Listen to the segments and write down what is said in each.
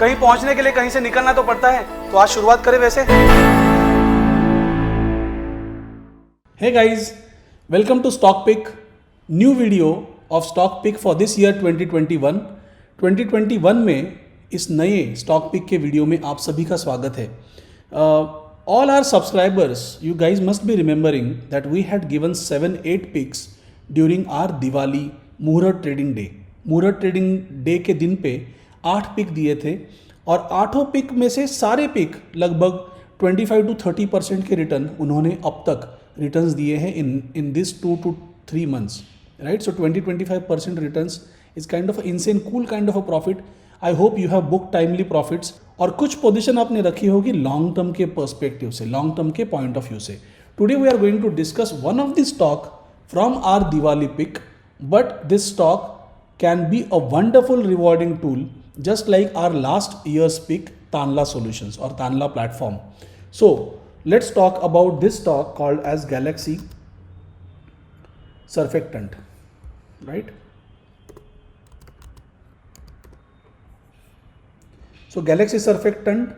कहीं पहुंचने के लिए कहीं से निकलना तो पड़ता है, तो आज शुरुआत करें वैसे। Hey guys, welcome to Stock Pick, new video of Stock Pick for this year 2021. 2021 में इस नए Stock Pick के वीडियो में आप सभी का स्वागत है। All our subscribers, you guys must be remembering that we had given 7-8 picks during our Diwali मुहूर्त ट्रेडिंग डे। मुहूर्त ट्रेडिंग डे के दिन पे 8 पिक दिए थे और 8 पिक में से सारे पिक लगभग 25 to 30% के रिटर्न उन्होंने अब तक रिटर्न्स दिए हैं in this 2 to 3 months, right. So 20-25% returns is kind of insane cool kind of a profit. I hope you have book timely profits और कुछ पोजीशन आपने रखी होगी लॉन्ग टर्म के पर्सपेक्टिव से, लॉन्ग टर्म के पॉइंट ऑफ व्यू से। Today we are going to discuss one of the stock from our Diwali pick, but this stock can be a wonderful rewarding tool just like our last year's pick Tanla Solutions or Tanla platform. So let's talk about this stock called as Galaxy Surfactant, right? So Galaxy Surfactant,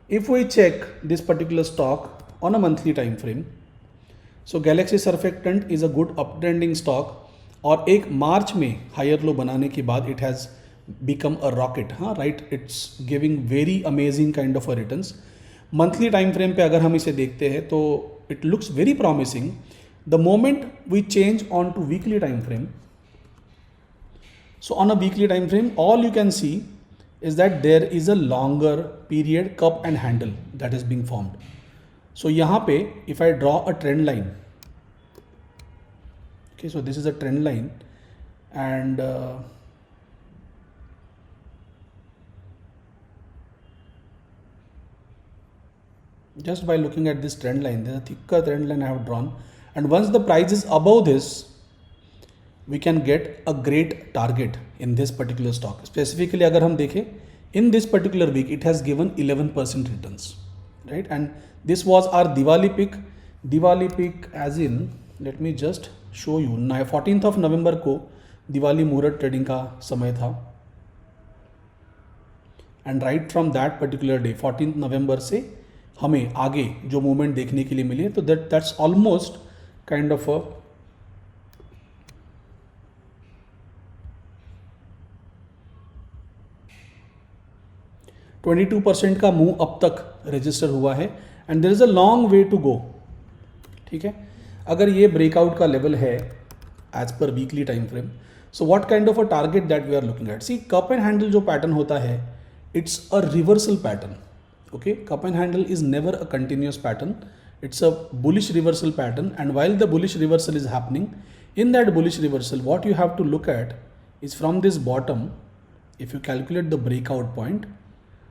if we check this particular stock on a monthly time frame, so Galaxy Surfactant is a good uptrending stock और एक मार्च में higher low बनाने के बाद it has become a rocket, हाँ right, it's giving very amazing kind of a returns. Monthly time frame पे अगर हम इसे देखते हैं तो it looks very promising. The moment we change on to weekly time frame, so on a weekly time frame all you can see is that there is a longer period cup and handle that is being formed. So यहाँ पे if I draw a trend line, okay, so this is a trend line and just by looking at this trend line, there's a thicker trend line I have drawn, and once the price is above this we can get a great target in this particular stock. Specifically अगर हम देखें in this particular week it has given 11% returns, right? And this was our Diwali pick as in, let me just show you, 14th of November को दिवाली मुहूर्त trading का समय था and right from that particular day 14th November से हमें आगे जो movement देखने के लिए मिली है तो that's almost kind of a %22 का मूव अब तक रजिस्टर हुआ है and there is a long way to go, ठीक है। अगर ये ब्रेकआउट का लेवल है as per weekly time frame, so what kind of a target that we are looking at. See cup and handle जो pattern होता है it's a reversal pattern, okay. Cup and handle is never a continuous pattern, it's a bullish reversal pattern and while the bullish reversal is happening, in that bullish reversal what you have to look at is from this bottom if you calculate the breakout point,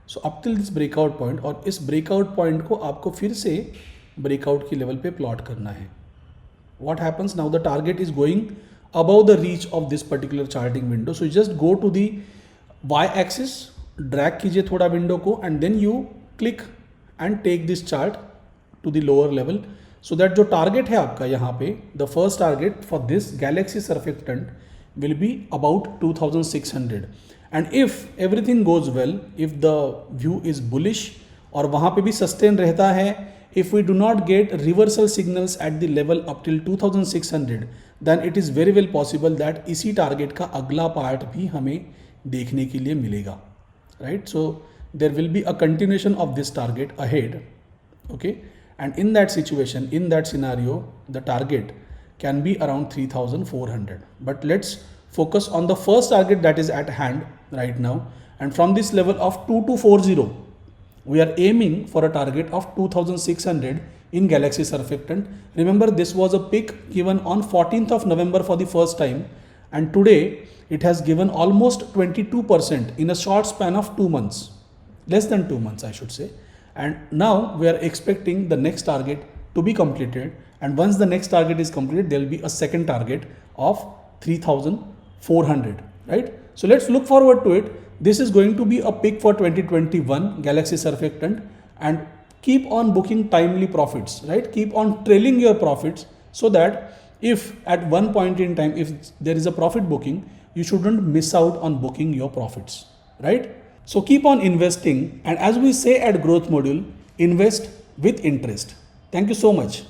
so up till this breakout point, और इस breakout point को आपको फिर से breakout की level पे plot करना है। What happens now, the target is going above the reach of this particular charting window, so you just go to the y axis, drag कीजिए थोड़ा विंडो को and then you click and take this chart to the lower level so that जो target है आपका यहाँ पे, the first target for this Galaxy Surfactant will be about 2600 and if everything goes well, if the view is bullish और वहाँ पे भी sustain रहता है, if we do not get reversal signals at the level up till 2600 then it is very well possible that इसी target का अगला part भी हमें देखने के लिए मिलेगा, right? So there will be a continuation of this target ahead, okay, and in that situation, in that scenario the target can be around 3400, but let's focus on the first target that is at hand right now, and from this level of 2240 we are aiming for a target of 2600 in Galaxy Surfactant. Remember this was a pick given on 14th of November for the first time and today it has given almost 22% in a short span of 2 months, less than 2 months I should say, and now we are expecting the next target to be completed, and once the next target is completed there will be a second target of 3400, right? So let's look forward to it. This is going to be a pick for 2021 Galaxy Surfactant, and keep on booking timely profits, right? Keep on trailing your profits so that if at one point in time if there is a profit booking, you shouldn't miss out on booking your profits, right? So keep on investing, and as we say at Growth Module, invest with interest. Thank you so much.